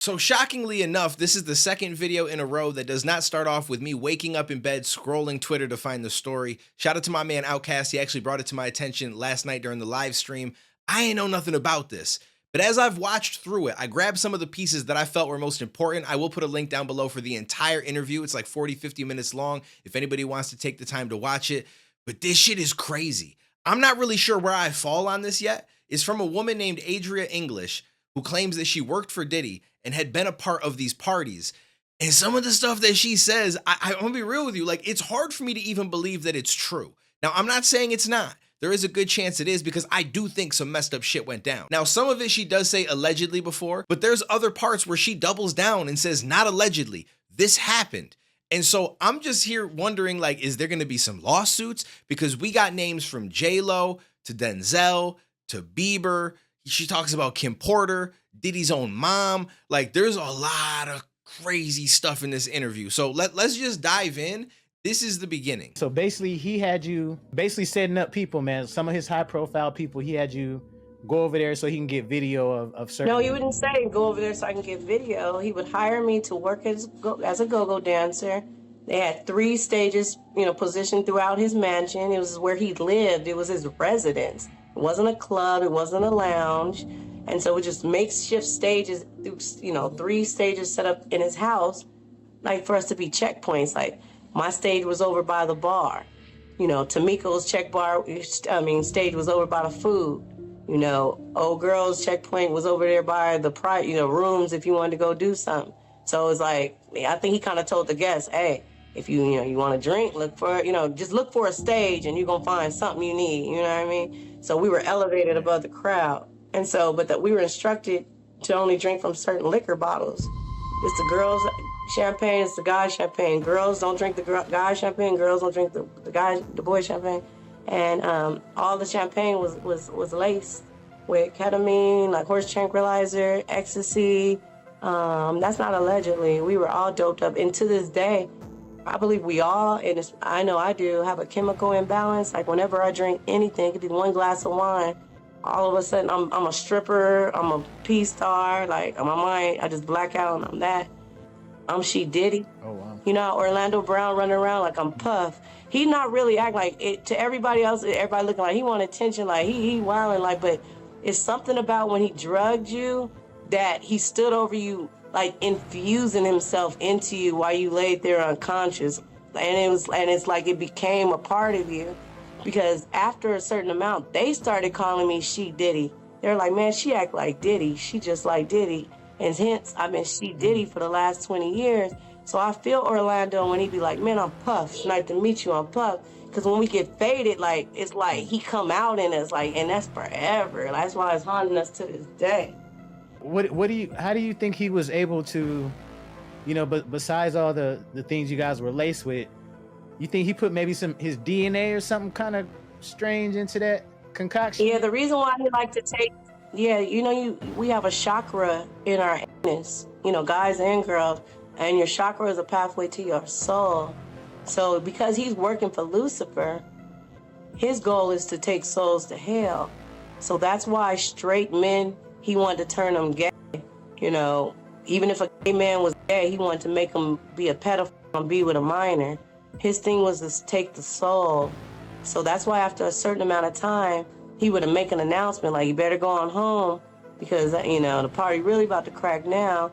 So shockingly enough, this is the second video in a row that does not start off with me waking up in bed scrolling Twitter to find the story. Shout out to my man Outcast. He actually brought it to my attention last night during the live stream. I ain't know nothing about this. But as I've watched through it, I grabbed some of the pieces that I felt were most important. I will put a link down below for the entire interview. It's like 40, 50 minutes long if anybody wants to take the time to watch it. But this shit is crazy. I'm not really sure where I fall on this yet. It's from a woman named Adria English who claims that she worked for Diddy and had been a part of these parties. And some of the stuff that she says, I'm gonna be real with you, like, it's hard for me to even believe that it's true. Now, I'm not saying it's not. There is a good chance it is because I do think some messed up shit went down. Now, some of it she does say allegedly before, but there's other parts where she doubles down and says not allegedly. This happened. And so I'm just here wondering, like, is there gonna be some lawsuits? Because we got names from J-Lo to Denzel to Bieber. She talks about Kim Porter, Diddy's own mom. Like, there's a lot of crazy stuff in this interview. So let's just dive in. This is the beginning. So basically, he had you basically setting up people, man. Some of his high profile people, he had you go over there so he can get video of certain. No, he wouldn't say go over there so I can get video. He would hire me to work as a go-go dancer. They had 3 stages, positioned throughout his mansion. It was where he lived. It was his residence. It wasn't a club. It wasn't a lounge. And so it just makeshift stages, 3 stages set up in his house, like for us to be checkpoints. Like my stage was over by the bar. Tamiko's stage was over by the food. Old girl's checkpoint was over there by the rooms if you wanted to go do something. So it's like, I think he kind of told the guests, hey, if you want to drink, just look for a stage and you're going to find something you need. You know what I mean? So we were elevated above the crowd. And so, we were instructed to only drink from certain liquor bottles. It's the girls' champagne, it's the guys' champagne. Girls don't drink the guys' champagne, girls don't drink the boys' champagne. And all the champagne was laced with ketamine, like horse tranquilizer, ecstasy. That's not allegedly. We were all doped up. And to this day, I believe we all, and I know I do, have a chemical imbalance. Like whenever I drink anything, it could be 1 glass of wine, all of a sudden I'm a stripper, I'm a P-star, like on my mind, I just black out and I'm that. I'm She Diddy. Oh, wow. Orlando Brown running around like I'm Puff. He not really act like it to everybody else, everybody looking like he want attention, like he wilding, like, but it's something about when he drugged you that he stood over you, like infusing himself into you while you laid there unconscious. And it's like it became a part of you. Because after a certain amount, they started calling me She Diddy. They're like, man, she act like Diddy. She just like Diddy. And hence, I've been She Diddy for the last 20 years. So I feel Orlando when he be like, man, I'm Puff. It's nice to meet you, I'm Puff. Because when we get faded, like, it's like he come out in us, like, and that's forever. That's why it's haunting us to this day. How do you think he was able to, but besides all the things you guys were laced with, you think he put maybe his DNA or something kind of strange into that concoction? Yeah, the reason why he like to take, we have a chakra in our anus, guys and girls, and your chakra is a pathway to your soul. So because he's working for Lucifer, his goal is to take souls to hell. So that's why straight men, he wanted to turn them gay. Even if a gay man was gay, he wanted to make him be a pedophile and be with a minor. His thing was to take the soul. So that's why after a certain amount of time, he would make an announcement like, you better go on home because, the party really about to crack now.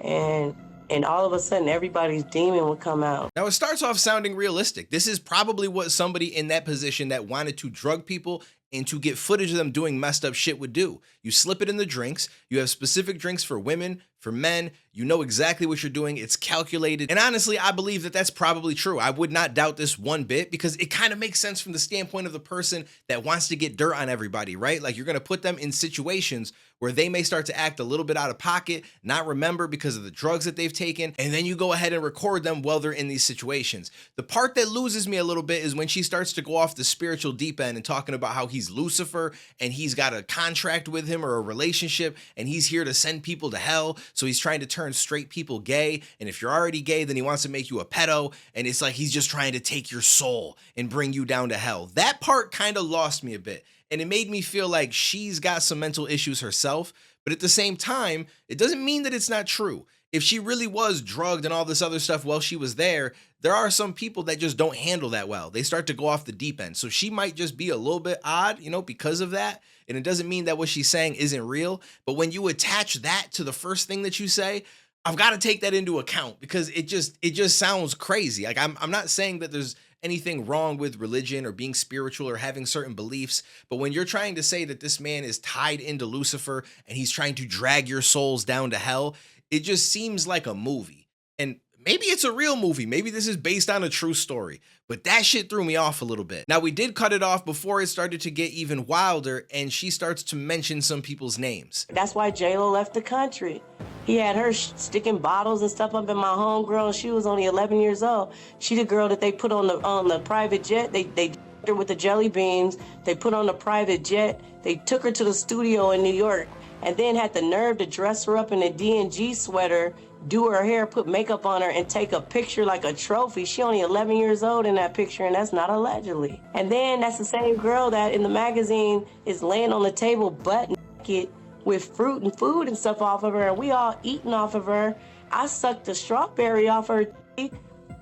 And all of a sudden, everybody's demon would come out. Now, it starts off sounding realistic. This is probably what somebody in that position that wanted to drug people and to get footage of them doing messed up shit would do. You slip it in the drinks. You have specific drinks for women, for men. You know exactly what you're doing. It's calculated. And honestly, I believe that that's probably true. I would not doubt this one bit because it kind of makes sense from the standpoint of the person that wants to get dirt on everybody, right? Like you're going to put them in situations where they may start to act a little bit out of pocket, not remember because of the drugs that they've taken, and then you go ahead and record them while they're in these situations. The part that loses me a little bit is when she starts to go off the spiritual deep end and talking about how he's Lucifer and he's got a contract with him or a relationship and he's here to send people to hell. So he's trying to turn straight people gay. And if you're already gay, then he wants to make you a pedo. And it's like he's just trying to take your soul and bring you down to hell. That part kind of lost me a bit. And it made me feel like she's got some mental issues herself. But at the same time, it doesn't mean that it's not true. If she really was drugged and all this other stuff while she was there are some people that just don't handle that well. They start to go off the deep end. So she might just be a little bit odd, because of that. And it doesn't mean that what she's saying isn't real. But when you attach that to the first thing that you say, I've got to take that into account because it just sounds crazy. Like I'm not saying that there's anything wrong with religion or being spiritual or having certain beliefs, but when you're trying to say that this man is tied into Lucifer and he's trying to drag your souls down to hell, it just seems like a movie. And maybe it's a real movie. Maybe this is based on a true story, but that shit threw me off a little bit. Now, we did cut it off before it started to get even wilder, and she starts to mention some people's names. That's why J-Lo left the country. He had her sticking bottles and stuff up in my homegirl, and she was only 11 years old. She the girl that they put on the private jet. They her with the jelly beans. They put on the private jet. They took her to the studio in New York, and then had the nerve to dress her up in a D&G sweater, do her hair, put makeup on her, and take a picture like a trophy. She only 11 years old in that picture, and that's not allegedly. And then that's the same girl that in the magazine is laying on the table butt naked with fruit and food and stuff off of her, and we all eating off of her. I sucked the strawberry off her.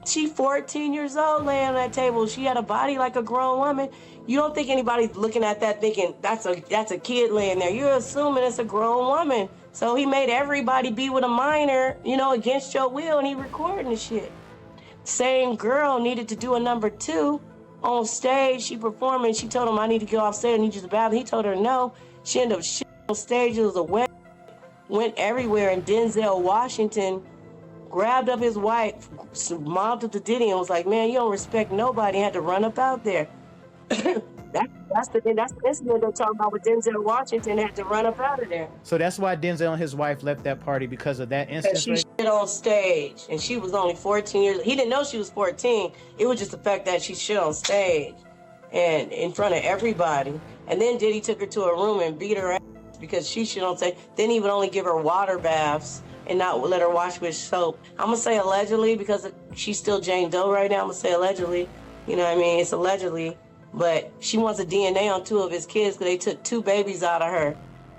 She 14 years old laying on that table. She had a body like a grown woman. You don't think anybody's looking at that thinking that's a kid laying there. You're assuming it's a grown woman. So he made everybody be with a minor, against your will, and he recording the shit. Same girl needed to do a number 2 on stage. She performing. She told him, I need to go off stage. I need you to bathroom. He told her no. She ended up shit on stage. It was a went everywhere. And Denzel Washington grabbed up his wife, mobbed up to Diddy, and was like, man, you don't respect nobody. Had to run up out there. That's the incident they're talking about with Denzel Washington had to run up out of there. So that's why Denzel and his wife left that party because of that incident. She shit on stage, and she was only 14 years. He didn't know she was 14. It was just the fact that she shit on stage and in front of everybody. And then Diddy took her to a room and beat her ass because she shit on stage. Then he would only give her water baths and not let her wash with soap. I'm gonna say allegedly because she's still Jane Doe right now. I'm gonna say allegedly. You know what I mean? It's allegedly. But she wants a DNA on 2 of his kids because they took 2 babies out of her.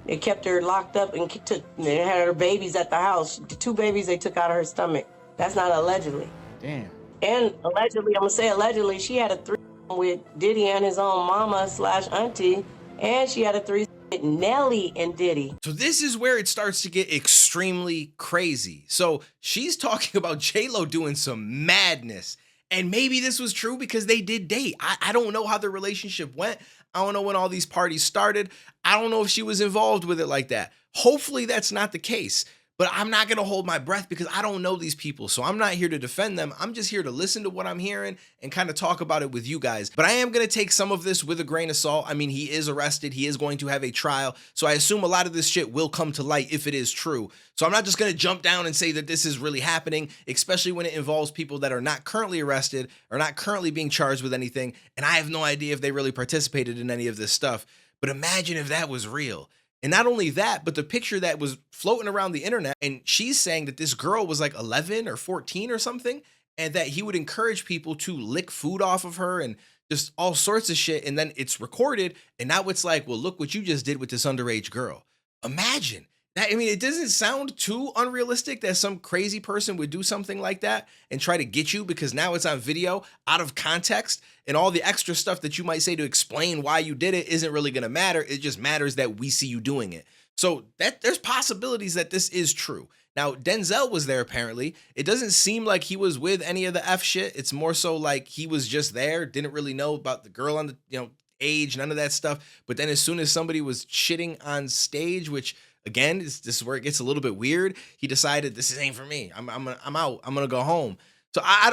They kept her locked up and they had her babies at the house. The 2 babies they took out of her stomach. That's not allegedly. Damn. And allegedly, I'm gonna say allegedly, she had a 3 with Diddy and his own mama/auntie, and she had a 3 with Nelly and Diddy. So this is where it starts to get extremely crazy. So she's talking about J-Lo doing some madness. And maybe this was true because they did date. I don't know how their relationship went. I don't know when all these parties started. I don't know if she was involved with it like that. Hopefully that's not the case. But I'm not going to hold my breath because I don't know these people. So I'm not here to defend them. I'm just here to listen to what I'm hearing and kind of talk about it with you guys. But I am going to take some of this with a grain of salt. I mean, he is arrested. He is going to have a trial. So I assume a lot of this shit will come to light if it is true. So I'm not just going to jump down and say that this is really happening, especially when it involves people that are not currently arrested or not currently being charged with anything. And I have no idea if they really participated in any of this stuff. But imagine if that was real. And not only that, but the picture that was floating around the internet, and she's saying that this girl was like 11 or 14 or something, and that he would encourage people to lick food off of her and just all sorts of shit. And then it's recorded, and now it's like, well, look what you just did with this underage girl. Imagine that. I mean, it doesn't sound too unrealistic that some crazy person would do something like that and try to get you because now it's on video out of context, and all the extra stuff that you might say to explain why you did it isn't really going to matter. It just matters that we see you doing it. So that there's possibilities that this is true. Now, Denzel was there apparently. It doesn't seem like he was with any of the F shit. It's more so like he was just there, didn't really know about the girl on the, age, none of that stuff. But then as soon as somebody was shitting on stage, which again, this is where it gets a little bit weird, he decided this ain't for me. I'm out. I'm gonna go home. So I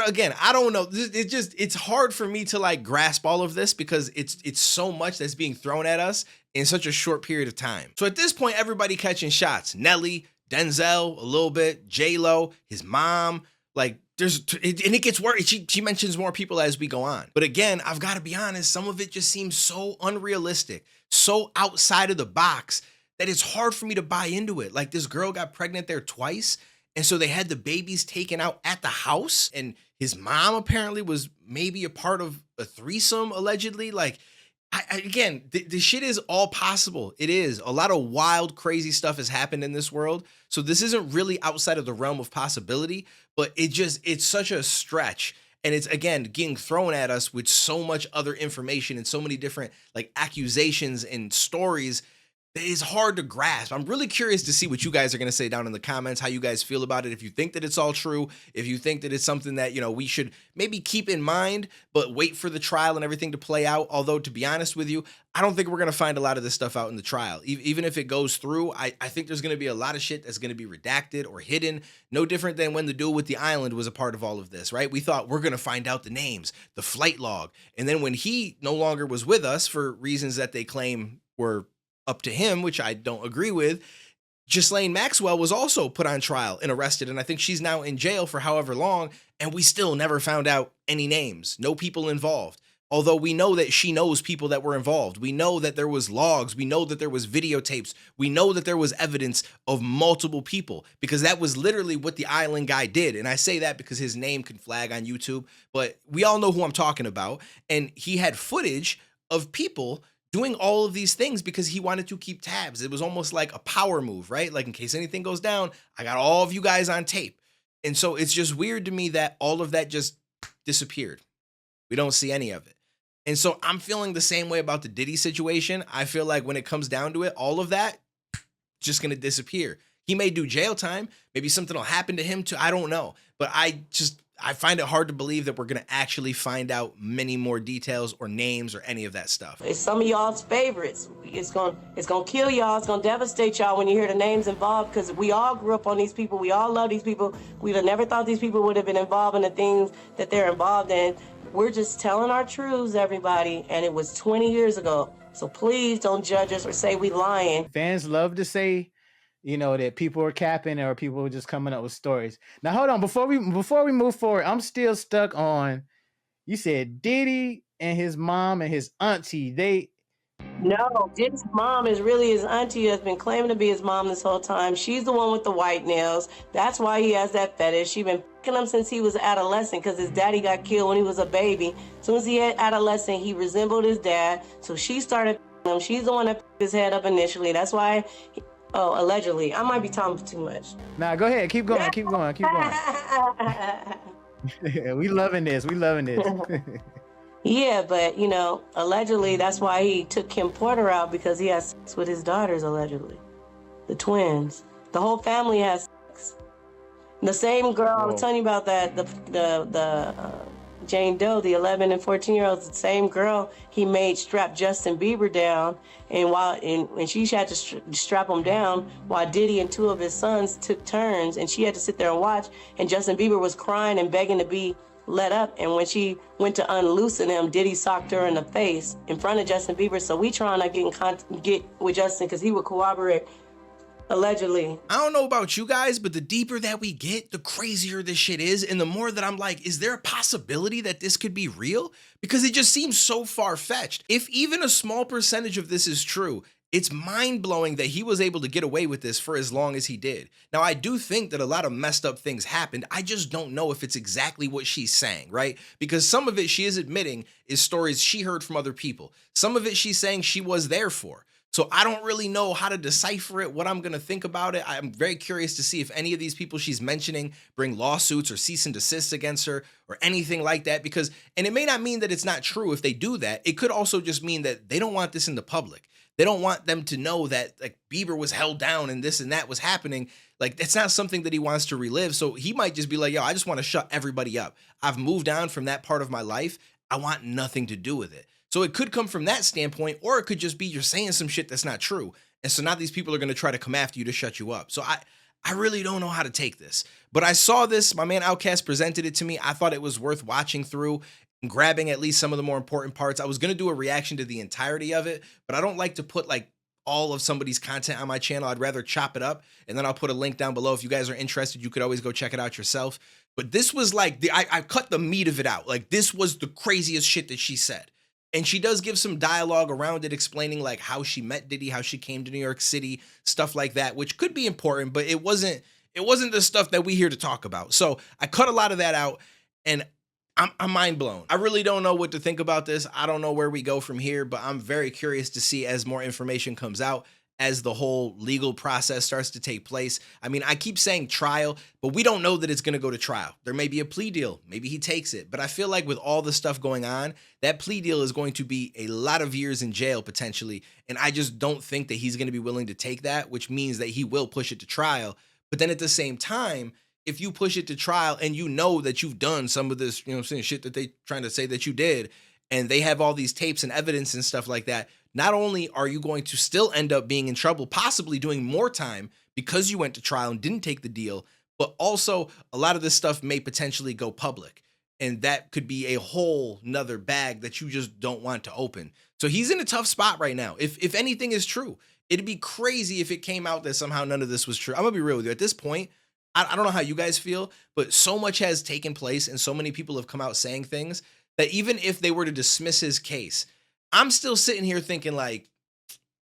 don't know. It's hard for me to like grasp all of this because it's so much that's being thrown at us in such a short period of time. So at this point, everybody catching shots. Nelly, Denzel, a little bit, J-Lo, his mom, like and it gets worse. She mentions more people as we go on. But again, I've got to be honest, some of it just seems so unrealistic, so outside of the box that it's hard for me to buy into it. Like this girl got pregnant there twice. And so they had the babies taken out at the house. And his mom apparently was maybe a part of a threesome, allegedly. Like Again, the shit is all possible. It is. A lot of wild, crazy stuff has happened in this world. So this isn't really outside of the realm of possibility, but it's such a stretch. And it's, again, getting thrown at us with so much other information and so many different like accusations and stories that is hard to grasp. I'm really curious to see what you guys are going to say down in the comments, how you guys feel about it. If you think that it's all true, if you think that it's something that, we should maybe keep in mind, but wait for the trial and everything to play out. Although, to be honest with you, I don't think we're going to find a lot of this stuff out in the trial. Even if it goes through, I think there's going to be a lot of shit that's going to be redacted or hidden. No different than when the duel with the island was a part of all of this, right? We thought we're going to find out the names, the flight log. And then when he no longer was with us for reasons that they claim were up to him, which I don't agree with, Ghislaine Maxwell was also put on trial and arrested, and I think she's now in jail for however long, and we still never found out any names, no people involved. Although we know that she knows people that were involved. We know that there was logs. We know that there was videotapes. We know that there was evidence of multiple people, because that was literally what the island guy did. And I say that because his name can flag on YouTube, but we all know who I'm talking about. And he had footage of people doing all of these things because he wanted to keep tabs. It was almost like a power move, right? Like, in case anything goes down, I got all of you guys on tape. And so it's just weird to me that all of that just disappeared. We don't see any of it. And so I'm feeling the same way about the Diddy situation. I feel like when it comes down to it, all of that just going to disappear. He may do jail time. Maybe something will happen to him too. I don't know. But I find it hard to believe that we're going to actually find out many more details or names or any of that stuff. It's some of y'all's favorites. It's gonna kill y'all. It's gonna devastate y'all when you hear the names involved, because we all grew up on these people. We all love these people. We'd have never thought these people would have been involved in the things that they're involved in. We're just telling our truths, everybody, and it was 20 years ago. So please don't judge us or say we lying. Fans love to say, that people are capping or people are just coming up with stories. Now, hold on. Before we move forward, I'm still stuck on, you said Diddy and his mom and his auntie, No, Diddy's mom is really his auntie, has been claiming to be his mom this whole time. She's the one with the white nails. That's why he has that fetish. She's been picking him since he was adolescent, because his daddy got killed when he was a baby. As soon as he had adolescent, he resembled his dad. So she started him. She's the one that picked his head up initially. That's why, allegedly. I might be talking too much. Nah, go ahead. Keep going. We loving this. Yeah, but, allegedly, that's why he took Kim Porter out, because he has sex with his daughters, allegedly. The twins. The whole family has sex. The same girl, I was telling you about that, the Jane Doe, the 11 and 14-year-olds, the same girl, he made strap Justin Bieber down, and she had to strap him down while Diddy and two of his sons took turns, and she had to sit there and watch, and Justin Bieber was crying and begging to be let up, and when she went to unloosen him, Diddy socked her in the face in front of Justin Bieber. So we trying to get with Justin, because he would corroborate, allegedly. I don't know about you guys, but the deeper that we get, the crazier this shit is, and the more that I'm like, is there a possibility that this could be real? Because it just seems so far-fetched. If even a small percentage of this is true, it's mind-blowing that he was able to get away with this for as long as he did. Now, I do think that a lot of messed up things happened. I just don't know if it's exactly what she's saying, right? Because some of it she is admitting is stories she heard from other people. Some of it she's saying she was there for. So I don't really know how to decipher it, what I'm going to think about it. I'm very curious to see if any of these people she's mentioning bring lawsuits or cease and desist against her or anything like that. Because, and it may not mean that it's not true if they do that. It could also just mean that they don't want this in the public. They don't want them to know that like Bieber was held down and this and that was happening. Like, it's not something that he wants to relive. So he might just be like, yo, I just want to shut everybody up. I've moved on from that part of my life. I want nothing to do with it. So it could come from that standpoint, or it could just be you're saying some shit that's not true. And so now these people are going to try to come after you to shut you up. So I really don't know how to take this. But I saw this. My man Outkast presented it to me. I thought it was worth watching through and grabbing at least some of the more important parts. I was going to do a reaction to the entirety of it, but I don't like to put like all of somebody's content on my channel. I'd rather chop it up, and then I'll put a link down below. If you guys are interested, you could always go check it out yourself. But this was like, I cut the meat of it out. Like, this was the craziest shit that she said. And she does give some dialogue around it, explaining like how she met Diddy, how she came to New York City, stuff like that, which could be important, but it wasn't the stuff that we here to talk about. So I cut a lot of that out, and I'm mind blown. I really don't know what to think about this. I don't know where we go from here, but I'm very curious to see as more information comes out, as the whole legal process starts to take place. I mean, I keep saying trial, but we don't know that it's going to go to trial. There may be a plea deal. Maybe he takes it. But I feel like with all the stuff going on, that plea deal is going to be a lot of years in jail potentially. And I just don't think that he's going to be willing to take that, which means that he will push it to trial. But then at the same time, if you push it to trial and you know that you've done some of this, you know what I'm saying, shit that they trying to say that you did, and they have all these tapes and evidence and stuff like that, not only are you going to still end up being in trouble, possibly doing more time because you went to trial and didn't take the deal, but also a lot of this stuff may potentially go public. And that could be a whole nother bag that you just don't want to open. So he's in a tough spot right now. If anything is true, it'd be crazy if it came out that somehow none of this was true. I'm gonna be real with you. At this point, I don't know how you guys feel, but so much has taken place and so many people have come out saying things that even if they were to dismiss his case, I'm still sitting here thinking like,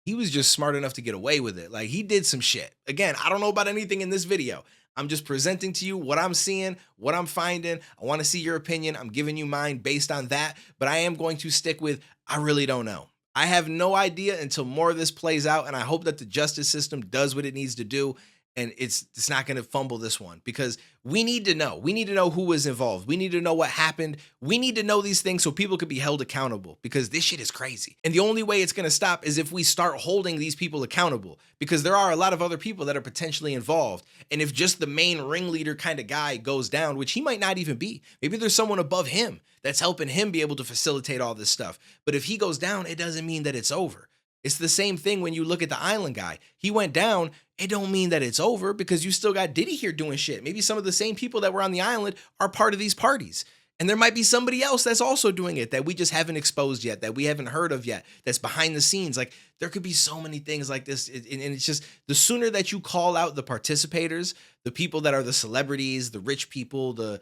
he was just smart enough to get away with it. Like he did some shit. Again, I don't know about anything in this video. I'm just presenting to you what I'm seeing, what I'm finding. I want to see your opinion. I'm giving you mine based on that, but I am going to stick with, I really don't know. I have no idea until more of this plays out, and I hope that the justice system does what it needs to do. And it's not going to fumble this one, because we need to know. We need to know who was involved. We need to know what happened. We need to know these things so people can be held accountable, because this shit is crazy. And the only way it's going to stop is if we start holding these people accountable, because there are a lot of other people that are potentially involved. And if just the main ringleader kind of guy goes down, which he might not even be, maybe there's someone above him that's helping him be able to facilitate all this stuff. But if he goes down, it doesn't mean that it's over. It's the same thing when you look at the island guy. He went down. It don't mean that it's over, because you still got Diddy here doing shit. Maybe some of the same people that were on the island are part of these parties. And there might be somebody else that's also doing it that we just haven't exposed yet, that we haven't heard of yet, that's behind the scenes. Like there could be so many things like this. And it's just the sooner that you call out the participators, the people that are the celebrities, the rich people, the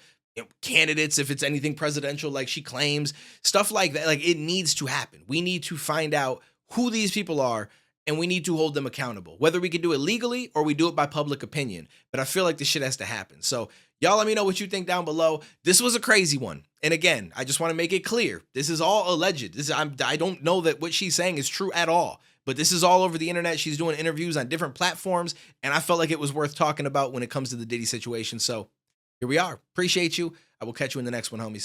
candidates, if it's anything presidential, like she claims, stuff like that, like it needs to happen. We need to find out who these people are, and we need to hold them accountable, whether we can do it legally or we do it by public opinion. But I feel like this shit has to happen. So y'all let me know what you think down below. This was a crazy one. And again, I just want to make it clear. This is all alleged. I don't know that what she's saying is true at all, but this is all over the internet. She's doing interviews on different platforms, and I felt like it was worth talking about when it comes to the Diddy situation. So here we are. Appreciate you. I will catch you in the next one, homies.